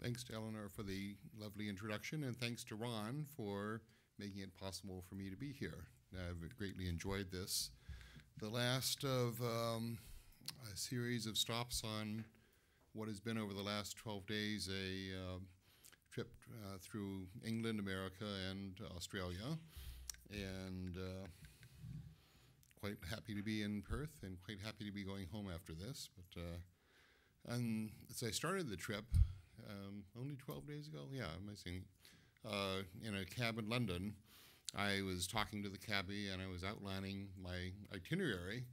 Thanks to Eleanor for the lovely introduction, and thanks to Ron for making it possible for me to be here. I've greatly enjoyed this. The last of a series of stops on what has been over the last 12 days a trip through England, America, and Australia. And quite happy to be in Perth and quite happy to be going home after this. But and as I started the trip, only 12 days ago, yeah, amazing, in a cab in London, I was talking to the cabbie and I was outlining my itinerary,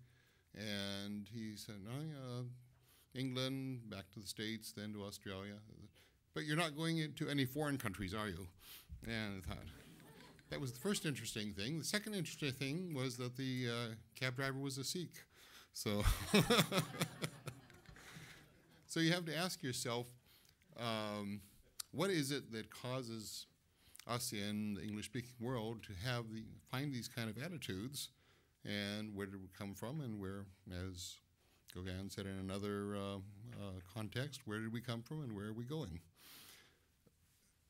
and he said, no, England, back to the States, then to Australia. But you're not going into any foreign countries, are you? And I thought, that was the first interesting thing. The second interesting thing was that the cab driver was a Sikh. So, so you have to ask yourself, what is it that causes us in the English-speaking world to find these kind of attitudes, and where did we come from, and where, as Gauguin said in another context, where did we come from and where are we going?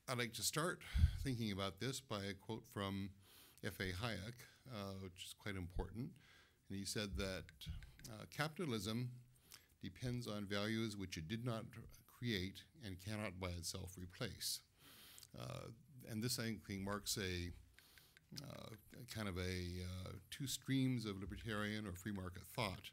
I'd like to start thinking about this by a quote from F.A. Hayek, which is quite important. And he said that capitalism depends on values which it did not create and cannot by itself replace. And this, I think, marks a kind of two streams of libertarian or free market thought,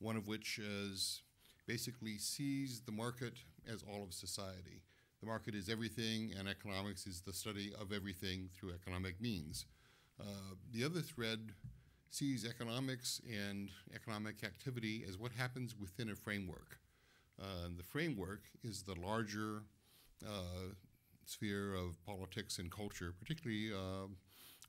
one of which is basically sees the market as all of society. The market is everything, and economics is the study of everything through economic means. The other thread sees economics and economic activity as what happens within a framework. The framework is the larger sphere of politics and culture, particularly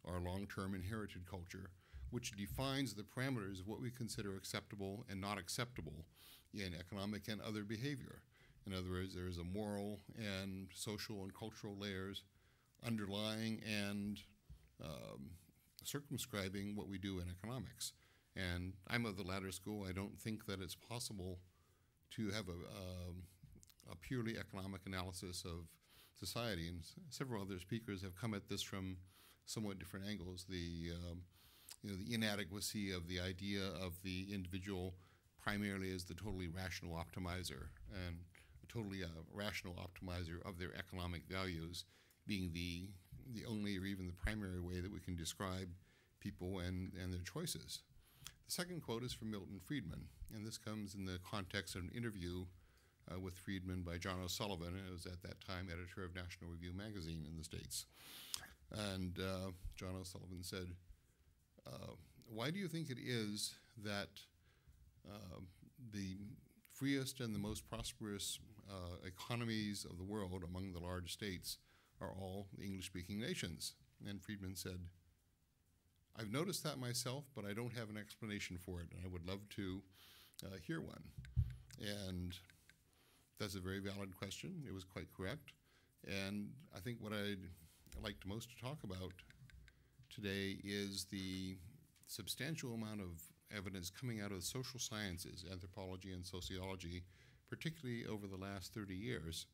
our long-term inherited culture, which defines the parameters of what we consider acceptable and not acceptable in economic and other behavior. In other words, there is a moral and social and cultural layers underlying and circumscribing what we do in economics. And I'm of the latter school. I don't think that it's possible to have a purely economic analysis of society. And several other speakers have come at this from somewhat different angles. The inadequacy of the idea of the individual primarily as the totally rational optimizer, and a totally rational optimizer of their economic values being the only or even the primary way that we can describe people and their choices. The second quote is from Milton Friedman, and this comes in the context of an interview with Friedman by John O'Sullivan, who was at that time editor of National Review magazine in the States. And John O'Sullivan said, why do you think it is that the freest and the most prosperous economies of the world among the large states are all English-speaking nations? And Friedman said, I've noticed that myself, but I don't have an explanation for it, and I would love to hear one. And that's a very valid question. It was quite correct. And I think what I'd like most to talk about today is the substantial amount of evidence coming out of the social sciences, anthropology and sociology, particularly over the last 30 years,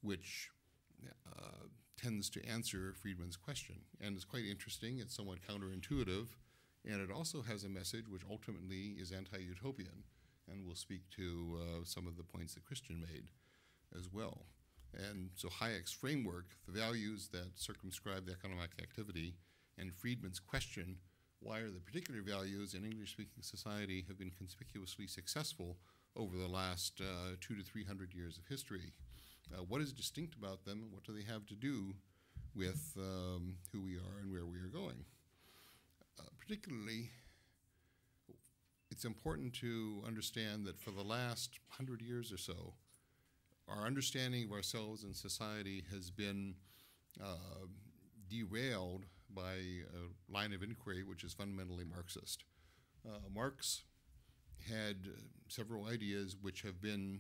which tends to answer Friedman's question. And it's quite interesting. It's somewhat counterintuitive. And it also has a message which ultimately is anti-utopian. And we'll speak to some of the points that Christian made as well. And so Hayek's framework, the values that circumscribe the economic activity, and Friedman's question, why are the particular values in English-speaking society have been conspicuously successful over the last 200 to 300 years of history? What is distinct about them, and what do they have to do with who we are and where we are going? Particularly, it's important to understand that for the last 100 years or so, our understanding of ourselves and society has been derailed by a line of inquiry which is fundamentally Marxist. Marx had several ideas which have been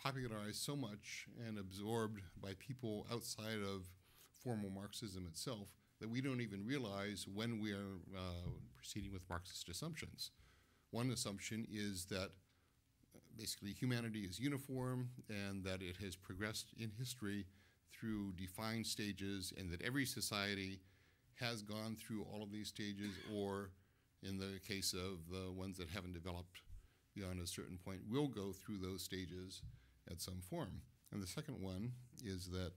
popularized so much and absorbed by people outside of formal Marxism itself that we don't even realize when we are proceeding with Marxist assumptions. One assumption is that basically humanity is uniform and that it has progressed in history through defined stages, and that every society has gone through all of these stages, or in the case of the ones that haven't developed beyond a certain point, will go through those stages at some form. And the second one is that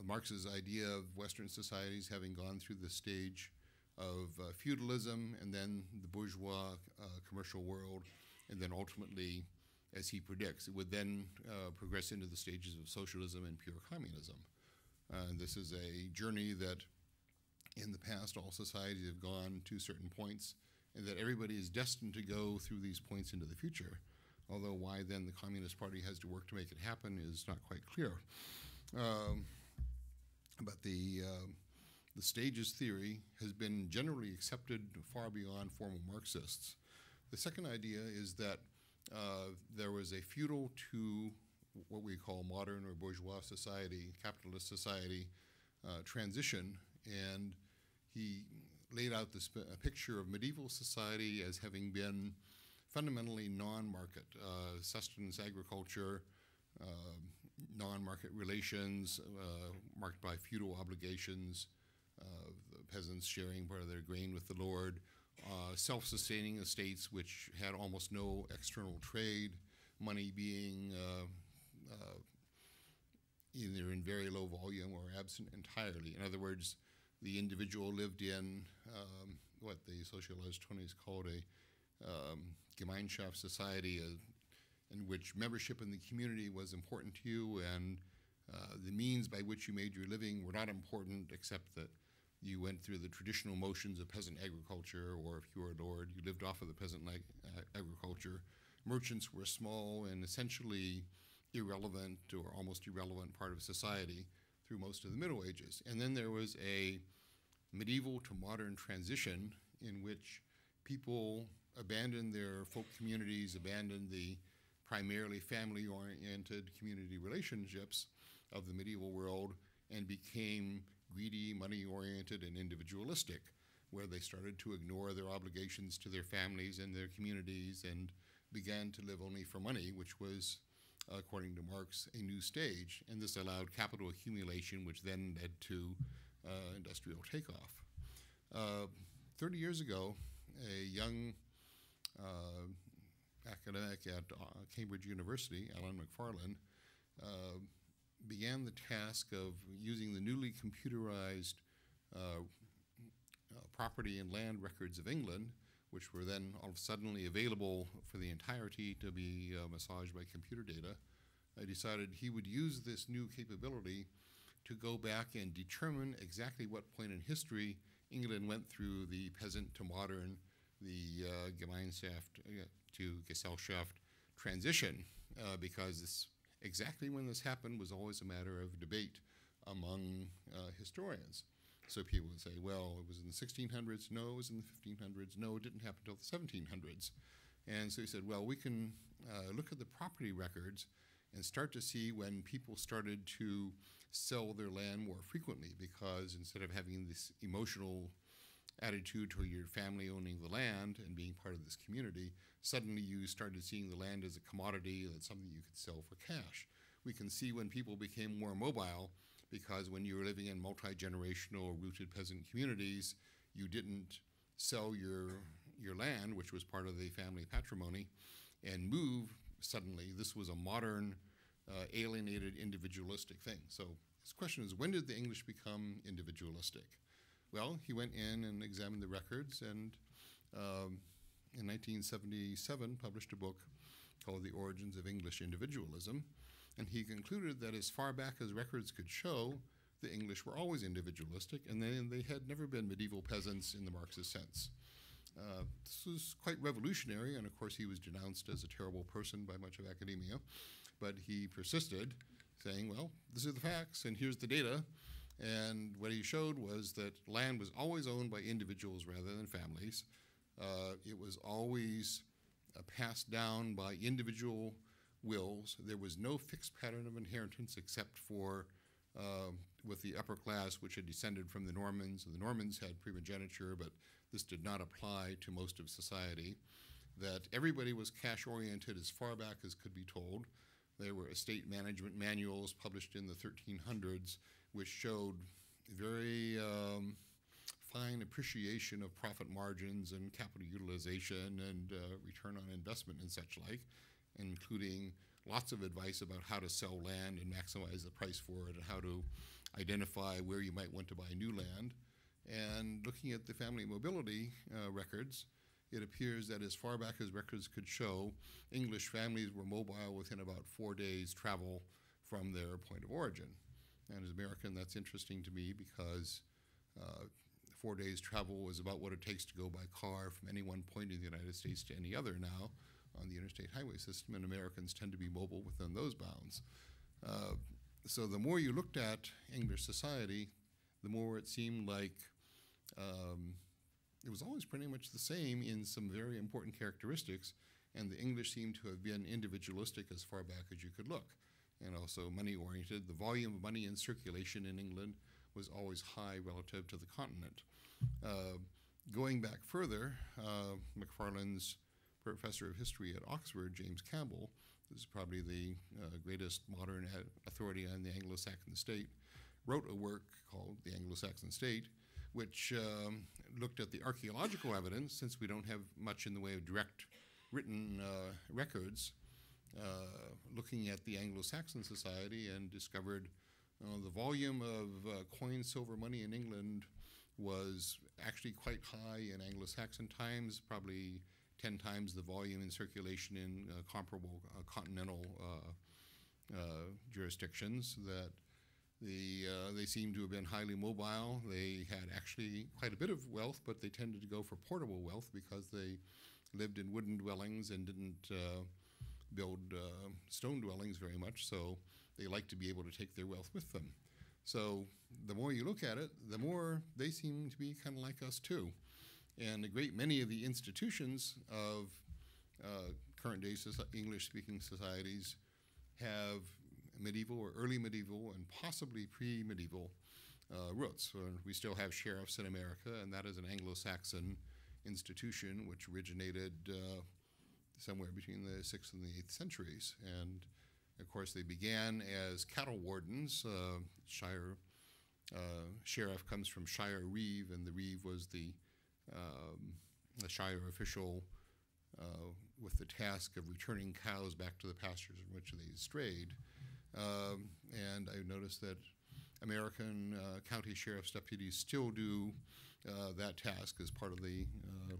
Marx's idea of Western societies having gone through the stage of feudalism, and then the bourgeois commercial world, and then ultimately, as he predicts, it would then progress into the stages of socialism and pure communism. And this is a journey that in the past all societies have gone to certain points, and that everybody is destined to go through these points into the future. Although why then the Communist Party has to work to make it happen is not quite clear. But the stages theory has been generally accepted far beyond formal Marxists. The second idea is that there was a feudal to what we call modern or bourgeois society, capitalist society transition, and he laid out this picture of medieval society as having been fundamentally non-market, sustenance agriculture, non-market relations, marked by feudal obligations, the peasants sharing part of their grain with the Lord, self-sustaining estates which had almost no external trade, money being either in very low volume or absent entirely. In other words, the individual lived in what the socialist Tony's called a Gemeinschaft society, in which membership in the community was important to you, and the means by which you made your living were not important, except that you went through the traditional motions of peasant agriculture, or if you were a lord, you lived off of the peasant agriculture. Merchants were small and essentially irrelevant or almost irrelevant part of society through most of the Middle Ages. And then there was a medieval to modern transition in which people abandoned their folk communities, abandoned the primarily family-oriented community relationships of the medieval world, and became greedy, money-oriented, and individualistic, where they started to ignore their obligations to their families and their communities and began to live only for money, which was, according to Marx, a new stage. And this allowed capital accumulation, which then led to industrial takeoff. 30 years ago, a young academic at Cambridge University, Alan McFarlane, began the task of using the newly computerized property and land records of England, which were then all of a sudden available for the entirety to be massaged by computer data. I decided he would use this new capability to go back and determine exactly what point in history England went through the peasant to modern, the Gemeinschaft to Gesellschaft transition, because this, exactly when this happened was always a matter of debate among historians. So people would say, well, it was in the 1600s, no, it was in the 1500s, no, it didn't happen until the 1700s. And so he said, well, we can look at the property records and start to see when people started to sell their land more frequently, because instead of having this emotional attitude to your family owning the land and being part of this community, suddenly you started seeing the land as a commodity, that's something you could sell for cash. We can see when people became more mobile, because when you were living in multi-generational rooted peasant communities, you didn't sell your land, which was part of the family patrimony, and move suddenly. This was a modern, alienated, individualistic thing. So his question is, when did the English become individualistic? Well, he went in and examined the records, and in 1977 published a book called The Origins of English Individualism, and he concluded that as far back as records could show, the English were always individualistic, and they had never been medieval peasants in the Marxist sense. This was quite revolutionary, and of course he was denounced as a terrible person by much of academia, but he persisted, saying, well, these are the facts, and here's the data. And what he showed was that land was always owned by individuals rather than families. It was always passed down by individual wills. There was no fixed pattern of inheritance except for with the upper class, which had descended from the Normans. The Normans had primogeniture, but this did not apply to most of society. That everybody was cash-oriented as far back as could be told. There were estate management manuals published in the 1300s, which showed very fine appreciation of profit margins and capital utilization and return on investment and such like, including lots of advice about how to sell land and maximize the price for it and how to identify where you might want to buy new land. And looking at the family mobility records, it appears that as far back as records could show, English families were mobile within about 4 days' travel from their point of origin. And as an American, that's interesting to me because 4 days' travel was about what it takes to go by car from any one point in the United States to any other now on the interstate highway system, and Americans tend to be mobile within those bounds. So the more you looked at English society, the more it seemed like it was always pretty much the same in some very important characteristics, and the English seemed to have been individualistic as far back as you could look, and also money-oriented. The volume of money in circulation in England was always high relative to the continent. Going back further, Macfarlane's professor of history at Oxford, James Campbell, who is probably the greatest modern authority on the Anglo-Saxon state, wrote a work called The Anglo-Saxon State, which looked at the archaeological evidence, since we don't have much in the way of direct written records, looking at the Anglo-Saxon society, and discovered the volume of coined silver money in England was actually quite high in Anglo-Saxon times, probably 10 times the volume in circulation in comparable continental jurisdictions. That they seem to have been highly mobile. They had actually quite a bit of wealth, but they tended to go for portable wealth because they lived in wooden dwellings and didn't build stone dwellings very much, so they liked to be able to take their wealth with them. So the more you look at it, the more they seem to be kind of like us too. And a great many of the institutions of current-day English-speaking societies have medieval or early medieval and possibly pre-medieval roots. We still have sheriffs in America, and that is an Anglo-Saxon institution which originated somewhere between the 6th and the 8th centuries. And of course, they began as cattle wardens. Sheriff comes from shire reeve, and the reeve was the shire official with the task of returning cows back to the pastures in which they strayed. And I noticed that American county sheriff's deputies still do that task as part of the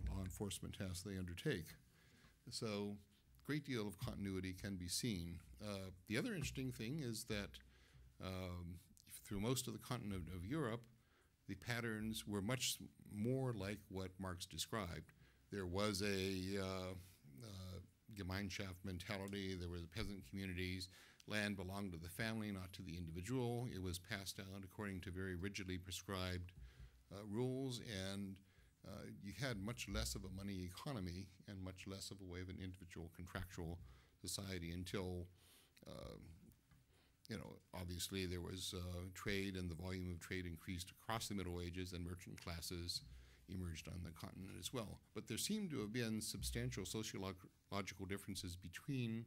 law enforcement task they undertake. So a great deal of continuity can be seen. The other interesting thing is that through most of the continent of Europe, the patterns were much more like what Marx described. There was a Gemeinschaft mentality. There were the peasant communities. Land belonged to the family, not to the individual. It was passed down according to very rigidly prescribed rules, and you had much less of a money economy and much less of a way of an individual contractual society until, obviously there was trade, and the volume of trade increased across the Middle Ages, and merchant classes emerged on the continent as well. But there seem to have been substantial sociological differences between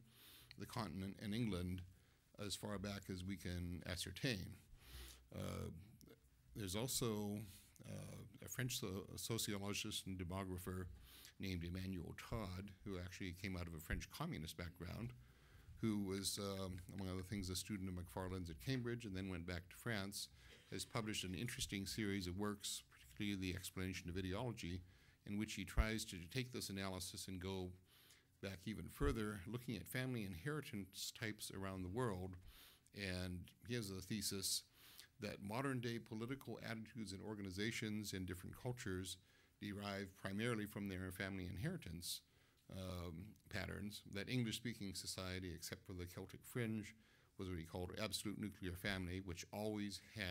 the continent and England as far back as we can ascertain. There's also a French sociologist and demographer named Emmanuel Todd, who actually came out of a French communist background, who was, among other things, a student of Macfarlane's at Cambridge and then went back to France, has published an interesting series of works, particularly The Explanation of Ideology, in which he tries to take this analysis and go back even further, looking at family inheritance types around the world. And he has a thesis that modern-day political attitudes and organizations in different cultures derive primarily from their family inheritance patterns, that English-speaking society, except for the Celtic fringe, was what he called absolute nuclear family, which always had